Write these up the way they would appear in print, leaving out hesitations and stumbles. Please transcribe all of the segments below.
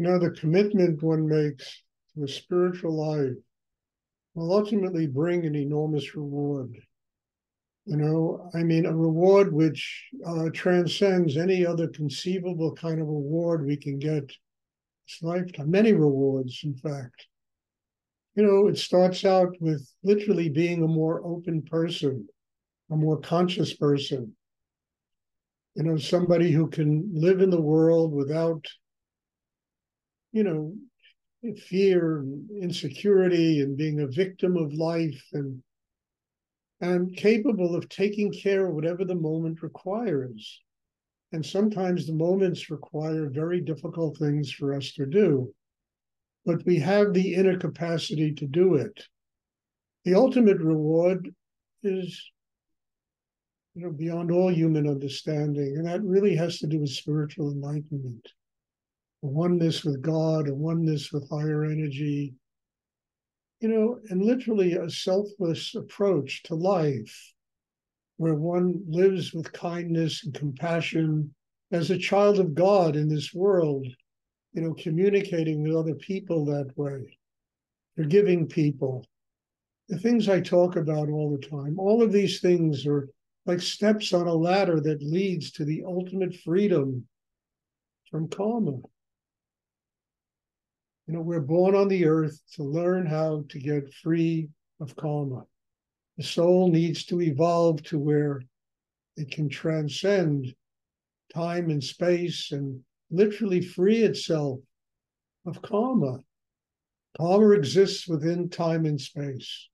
The commitment one makes to a spiritual life will ultimately bring an enormous reward. A reward which transcends any other conceivable kind of reward we can get this lifetime. Many rewards, in fact. It starts out with literally being a more open person, a more conscious person. Somebody who can live in the world without, you know, fear and insecurity and being a victim of life and capable of taking care of whatever the moment requires. And sometimes the moments require very difficult things for us to do, but we have the inner capacity to do it. The ultimate reward is, beyond all human understanding, and that really has to do with spiritual enlightenment, a oneness with God, a oneness with higher energy, and literally a selfless approach to life, where one lives with kindness and compassion as a child of God in this world, communicating with other people that way, forgiving people. The things I talk about all the time, all of these things are like steps on a ladder that leads to the ultimate freedom from karma. We're born on the earth to learn how to get free of karma. The soul needs to evolve to where it can transcend time and space and literally free itself of karma. Karma exists within time and space.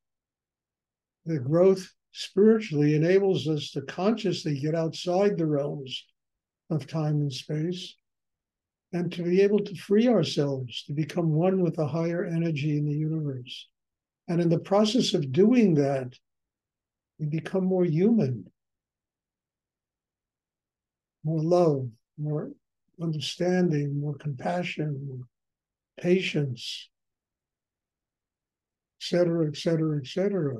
The growth spiritually enables us to consciously get outside the realms of time and space and to be able to free ourselves, to become one with a higher energy in the universe. And in the process of doing that, we become more human, more love, more understanding, more compassion, more patience, et cetera, et cetera, et cetera.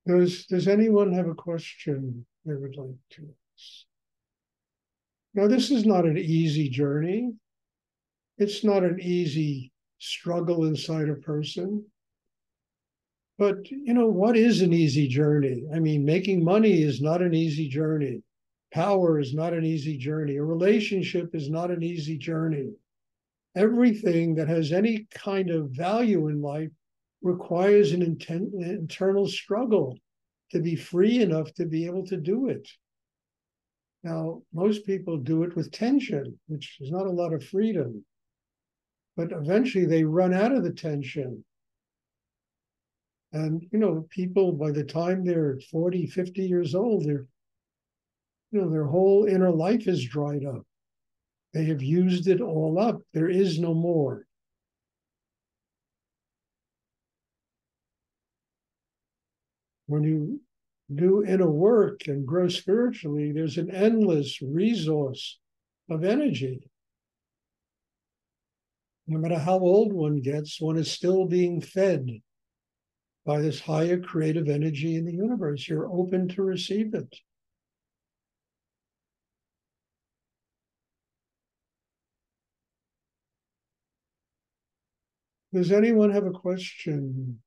Does anyone have a question they would like to ask? Now, this is not an easy journey. It's not an easy struggle inside a person. But, what is an easy journey? I mean, making money is not an easy journey. Power is not an easy journey. A relationship is not an easy journey. Everything that has any kind of value in life requires an internal struggle to be free enough to be able to do it. Now, most people do it with tension, which is not a lot of freedom. But eventually they run out of the tension. And, people, by the time they're 40, 50 years old, their whole inner life is dried up. They have used it all up. There is no more. When you do inner work and grow spiritually, there's an endless resource of energy. No matter how old one gets, one is still being fed by this higher creative energy in the universe. You're open to receive it. Does anyone have a question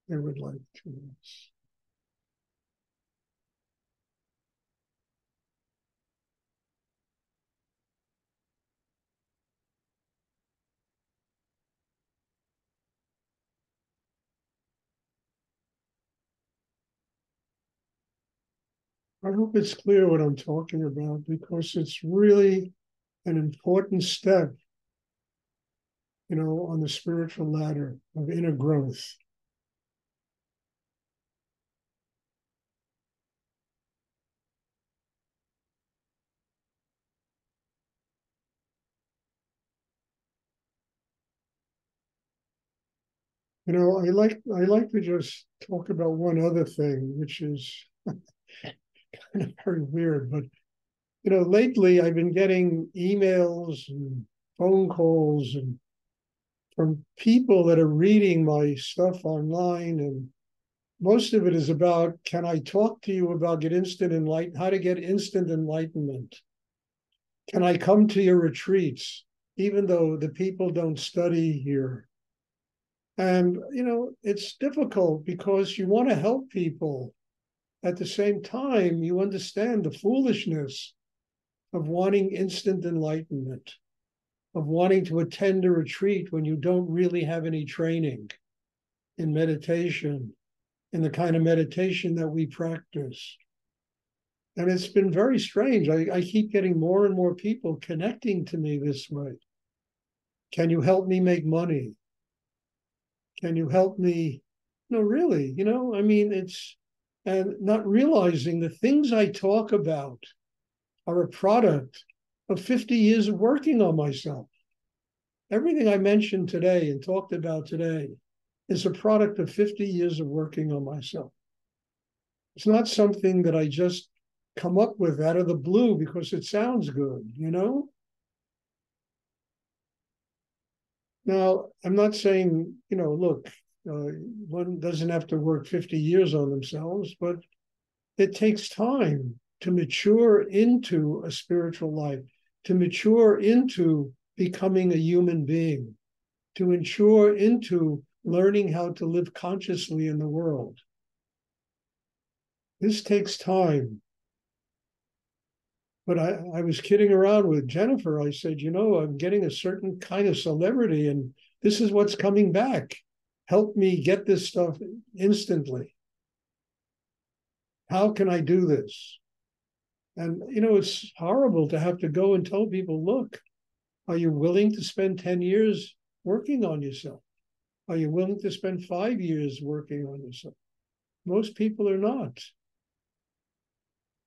they would like to ask? I hope it's clear what I'm talking about, because it's really an important step, on the spiritual ladder of inner growth. I like to just talk about one other thing, which is kind of very weird, but lately I've been getting emails and phone calls from people that are reading my stuff online, and most of it is about, can I talk to you about how to get instant enlightenment? Can I come to your retreats, even though the people don't study here? And, it's difficult because you want to help people. At the same time, you understand the foolishness of wanting instant enlightenment, of wanting to attend a retreat when you don't really have any training in meditation, in the kind of meditation that we practice. And it's been very strange. I keep getting more and more people connecting to me this way. Can you help me make money? Can you help me? No, really, and not realizing the things I talk about are a product of 50 years of working on myself. Everything I mentioned today and talked about today is a product of 50 years of working on myself. It's not something that I just come up with out of the blue because it sounds good, Now, I'm not saying, look, one doesn't have to work 50 years on themselves, but it takes time to mature into a spiritual life, to mature into becoming a human being, to mature into learning how to live consciously in the world. This takes time. But I was kidding around with Jennifer. I said, I'm getting a certain kind of celebrity, and this is what's coming back. Help me get this stuff instantly. How can I do this? And, it's horrible to have to go and tell people, look, are you willing to spend 10 years working on yourself? Are you willing to spend 5 years working on yourself? Most people are not.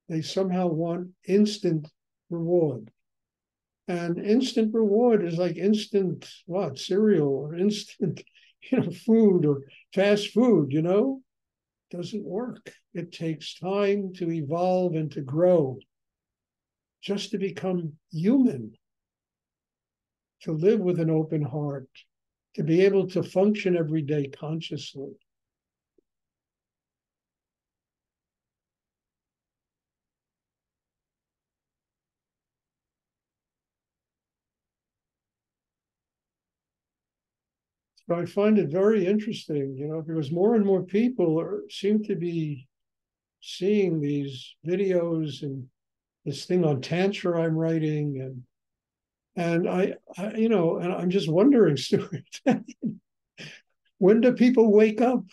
They somehow want instant reward. And instant reward is like instant, cereal or instant, food or fast food, doesn't work. It takes time to evolve and to grow, just to become human, to live with an open heart, to be able to function every day consciously. So I find it very interesting, because more and more people seem to be seeing these videos and this thing on Tantra I'm writing, and and I'm just wondering, Stuart, when do people wake up?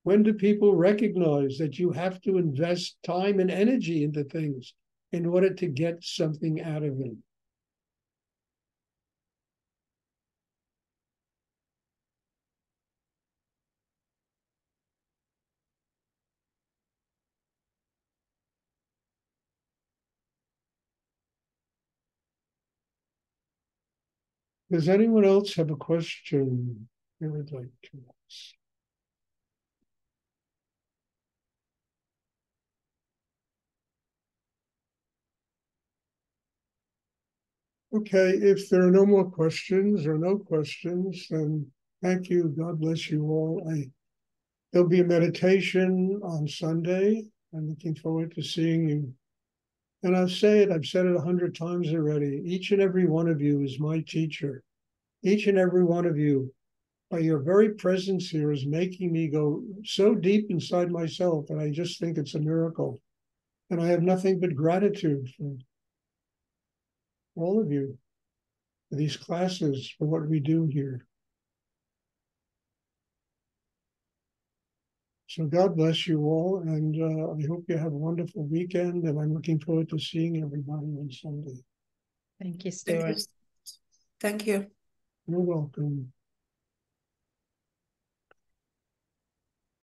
When do people recognize that you have to invest time and energy into things in order to get something out of them? Does anyone else have a question they would like to ask? Okay, if there are no more questions or no questions, then thank you. God bless you all. There'll be a meditation on Sunday. I'm looking forward to seeing you. And I've said it 100 times already. Each and every one of you is my teacher. Each and every one of you, by your very presence here, is making me go so deep inside myself, and I just think it's a miracle. And I have nothing but gratitude for all of you, for these classes, for what we do here. So God bless you all, and I hope you have a wonderful weekend, and I'm looking forward to seeing everybody on Sunday. Thank you, Stuart. Thank you. You're welcome.